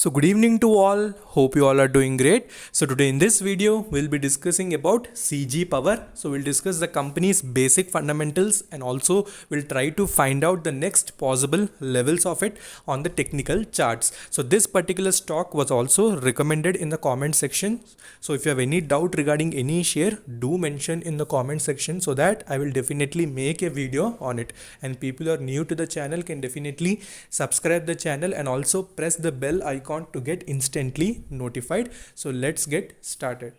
So good evening to all. Hope you all are doing great. So today in this video we'll be discussing about CG Power. So we'll discuss the company's basic fundamentals and also we'll try to find out the next possible levels of it on the technical charts. So this particular stock was also recommended in the comment section. So if you have any doubt regarding any share, do mention in the comment section so that I will definitely make a video on it. And people who are new to the channel can definitely subscribe the channel and also press the bell icon to get instantly notified. So let's get started.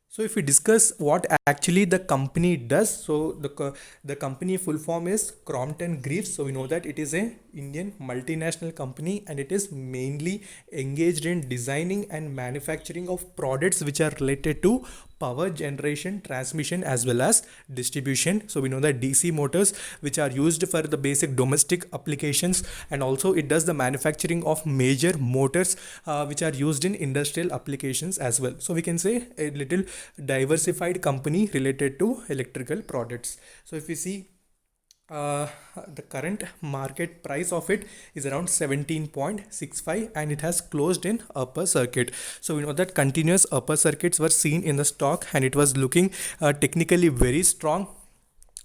So if we discuss what actually the company does, so the company full form is Crompton Greaves. So we know that it is a Indian multinational company and it is mainly engaged in designing and manufacturing of products which are related to power generation, transmission as well as distribution. So we know that DC motors which are used for the basic domestic applications, and also it does the manufacturing of major motors which are used in industrial applications as well. So we can say a little diversified company related to electrical products. So if we see the current market price of it is around 17.65 and it has closed in upper circuit. So we know that continuous upper circuits were seen in the stock and it was looking technically very strong,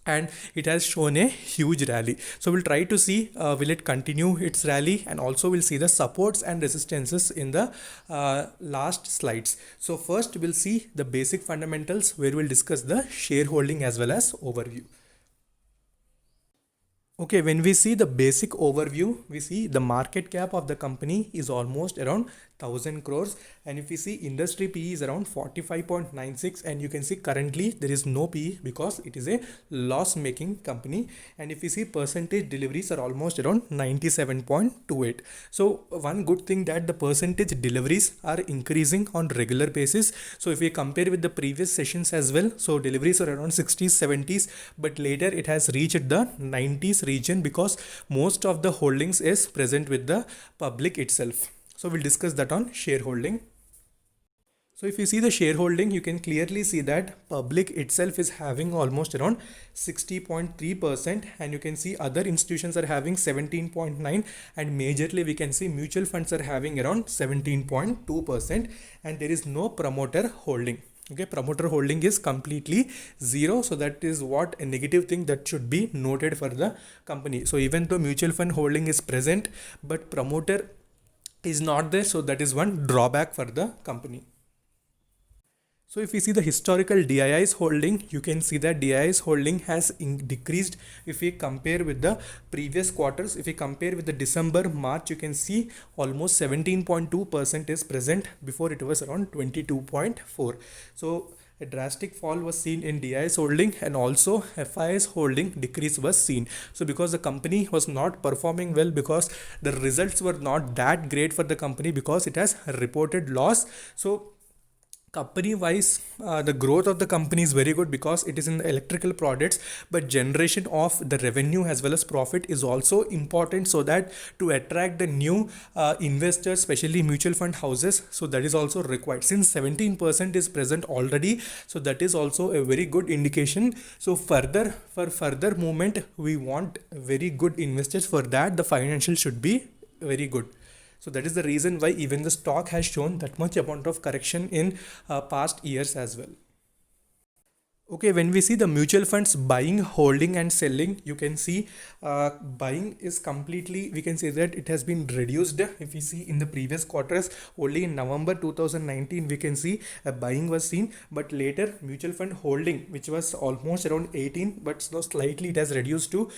and it has shown a huge rally. So we'll try to see will it continue its rally, and also we'll see the supports and resistances in the last slides. So first we'll see the basic fundamentals where we'll discuss the shareholding as well as overview. Okay, when we see the basic overview, we see the market cap of the company is almost around 1000 crores, and if we see industry PE is around 45.96, and you can see currently there is no PE because it is a loss making company. And if we see percentage deliveries are almost around 97.28. So one good thing that the percentage deliveries are increasing on regular basis. So if we compare with the previous sessions as well, so deliveries are around 60s 70s, but later it has reached the 90s region because most of the holdings is present with the public itself. So we'll discuss that on shareholding. So if you see the shareholding, you can clearly see that public itself is having almost around 60.3%, and you can see other institutions are having 17.9%, and majorly we can see mutual funds are having around 17.2%, and there is no promoter holding. Okay, promoter holding is completely zero. So that is what a negative thing that should be noted for the company. So even though mutual fund holding is present, but promoter is not there, so that is one drawback for the company. So if we see the historical DII's holding, you can see that DII's holding has decreased if we compare with the previous quarters. If we compare with the December, March, you can see almost 17.2% is present. Before it was around 22.4. So a drastic fall was seen in DII's holding, and also FII's holding decrease was seen. So because the company was not performing well, because the results were not that great for the company, because it has reported loss. So company wise, the growth of the company is very good because it is in the electrical products, but generation of the revenue as well as profit is also important, so that to attract the new investors, especially mutual fund houses, so that is also required. Since 17% is present already, so that is also a very good indication. So for further movement, we want very good investors. For that, the financial should be very good. So that is the reason why even the stock has shown that much amount of correction in past years as well. Okay, when we see the mutual funds buying, holding and selling, you can see buying is completely, we can say that it has been reduced. If we see in the previous quarters, only in November 2019 we can see a buying was seen, but later mutual fund holding, which was almost around 18, but now slightly it has reduced to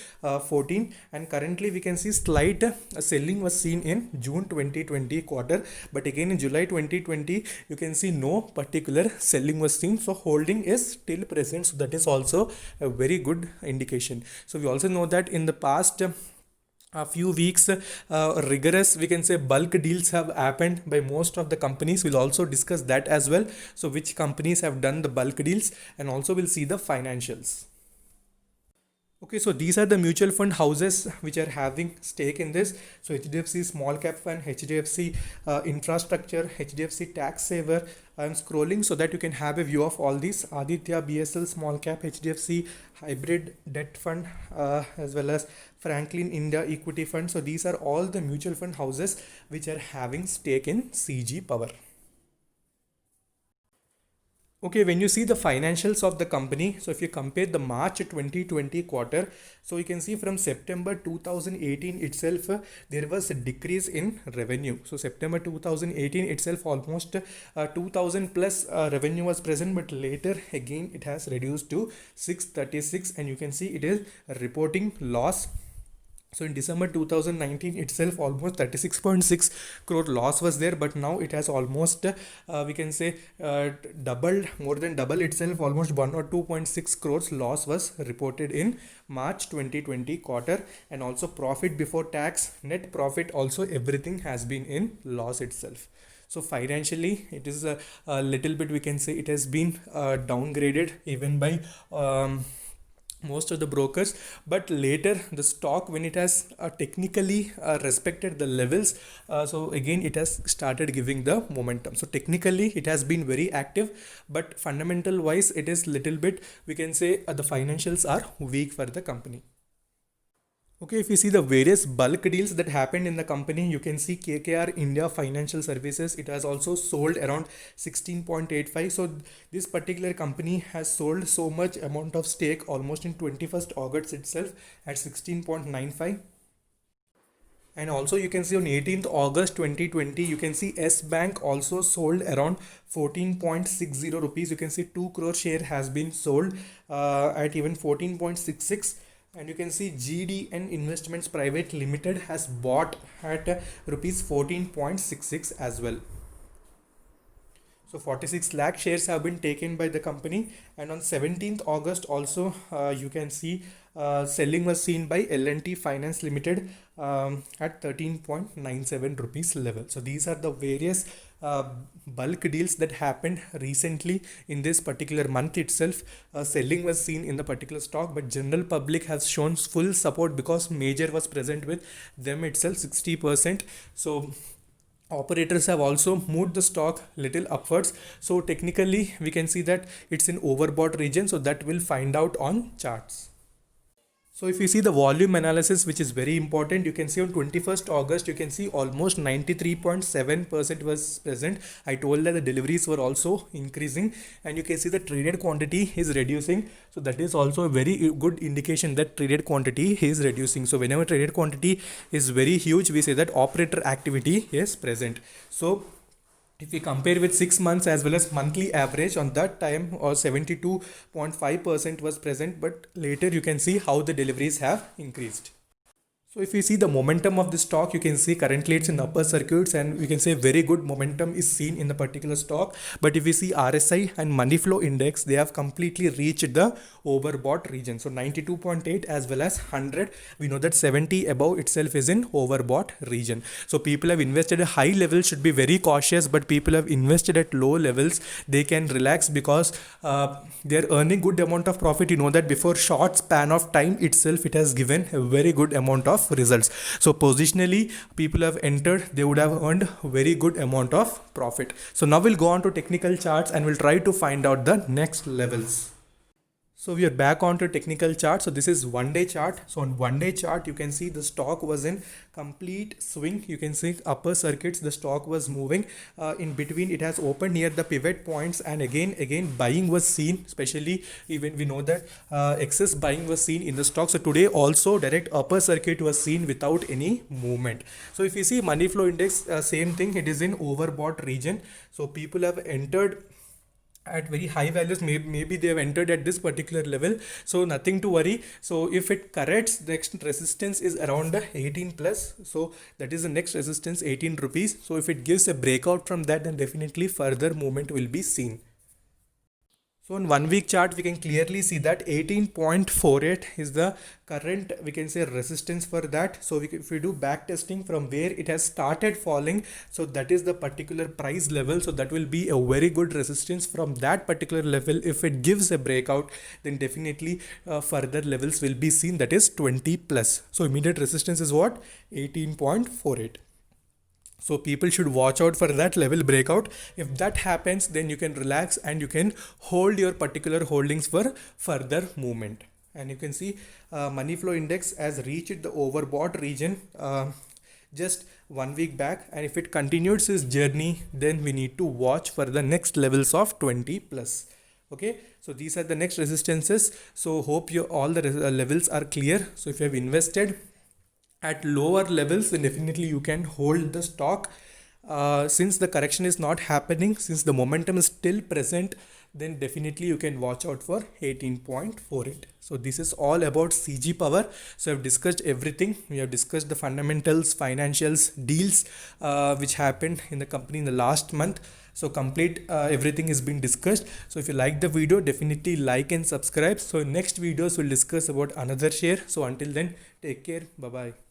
14, and currently we can see slight selling was seen in June 2020 quarter, but again in July 2020 you can see no particular selling was seen. So holding is still present, so that is also a very good indication. So we also know that in the past a few weeks rigorous, we can say, bulk deals have happened by most of the companies. We'll also discuss that as well. So which companies have done the bulk deals, and also we'll see the financials. Okay, so these are the mutual fund houses which are having stake in this. So HDFC Small Cap Fund, HDFC Infrastructure, HDFC Tax Saver. I'm scrolling so that you can have a view of all these. Aditya BSL Small Cap, HDFC Hybrid Debt Fund, as well as Franklin India Equity Fund. So these are all the mutual fund houses which are having stake in CG Power. Okay, when you see the financials of the company, so if you compare the March 2020 quarter, so you can see from September 2018 itself, there was a decrease in revenue. So September 2018 itself, almost 2000 plus revenue was present, but later again it has reduced to 636, and you can see it is reporting loss. So in December 2019 itself, almost 36.6 crore loss was there, but now it has almost we can say doubled, more than double itself. Almost 1 or 2.6 crores loss was reported in March 2020 quarter, and also profit before tax, net profit, also everything has been in loss itself. So financially it is a little bit, we can say, it has been downgraded even by most of the brokers, but later the stock, when it has technically respected the levels, so again it has started giving the momentum. So technically it has been very active, but fundamental wise it is little bit, we can say, the financials are weak for the company. Okay, if you see the various bulk deals that happened in the company, you can see KKR India Financial Services. It has also sold around 16.85. So this particular company has sold so much amount of stake almost in 21st August itself at 16.95. And also you can see on 18th August 2020, you can see S Bank also sold around 14.60 rupees. You can see 2 crore share has been sold at even 14.66. And you can see GDN Investments Private Limited has bought at rupees 14.66 as well. So 46 lakh shares have been taken by the company. And on 17th August also, you can see selling was seen by L&T Finance Limited at 13.97 rupees level. So these are the various bulk deals that happened recently in this particular month itself. Selling was seen in the particular stock, but general public has shown full support because major was present with them itself, 60%. So operators have also moved the stock little upwards. So technically we can see that it's in overbought region, so that we'll find out on charts. So if you see the volume analysis, which is very important, you can see on 21st August, you can see almost 93.7% was present. I told that the deliveries were also increasing, and you can see the traded quantity is reducing. So that is also a very good indication that traded quantity is reducing. So whenever traded quantity is very huge, we say that operator activity is present. So if we compare with 6 months as well as monthly average, on that time or 72.5% was present, but later you can see how the deliveries have increased. So if you see the momentum of the stock, you can see currently it's in upper circuits, and we can say very good momentum is seen in the particular stock. But if we see RSI and money flow index, they have completely reached the overbought region. So 92.8 as well as 100. We know that 70 above itself is in overbought region. So people have invested at high levels should be very cautious, but people have invested at low levels, they can relax because they are earning good amount of profit. You know that before short span of time itself, it has given a very good amount of results. So positionally people have entered, they would have earned very good amount of profit. So now we'll go on to technical charts and we'll try to find out the next levels. So we are back onto technical chart. So this is 1 day chart. So on 1 day chart, you can see the stock was in complete swing. You can see upper circuits, the stock was moving. In between, it has opened near the pivot points, and again buying was seen. Especially even we know that excess buying was seen in the stock. So today also direct upper circuit was seen without any movement. So if you see money flow index, same thing. It is in overbought region. So people have entered at very high values. Maybe they have entered at this particular level, so nothing to worry. So if it corrects, the next resistance is around the 18 plus, so that is the next resistance, 18 rupees. So if it gives a breakout from that, then definitely further movement will be seen. So in 1 week chart, we can clearly see that 18.48 is the current, we can say, resistance for that. So if we do back testing from where it has started falling, so that is the particular price level. So that will be a very good resistance from that particular level. If it gives a breakout, then definitely further levels will be seen, that is 20 plus. So immediate resistance is what? 18.48. So people should watch out for that level breakout. If that happens, then you can relax and you can hold your particular holdings for further movement. And you can see money flow index has reached the overbought region just 1 week back, and if it continues its journey, then we need to watch for the next levels of 20 plus. Okay, so these are the next resistances. So hope you all the levels are clear. So if you have invested at lower levels, then definitely you can hold the stock. Since the correction is not happening, since the momentum is still present, then definitely you can watch out for 18.48. So this is all about CG Power. So I've discussed everything. We have discussed the fundamentals, financials, deals which happened in the company in the last month. So complete everything is being discussed. So if you like the video, definitely like and subscribe. So next videos will discuss about another share. So until then, take care. Bye bye.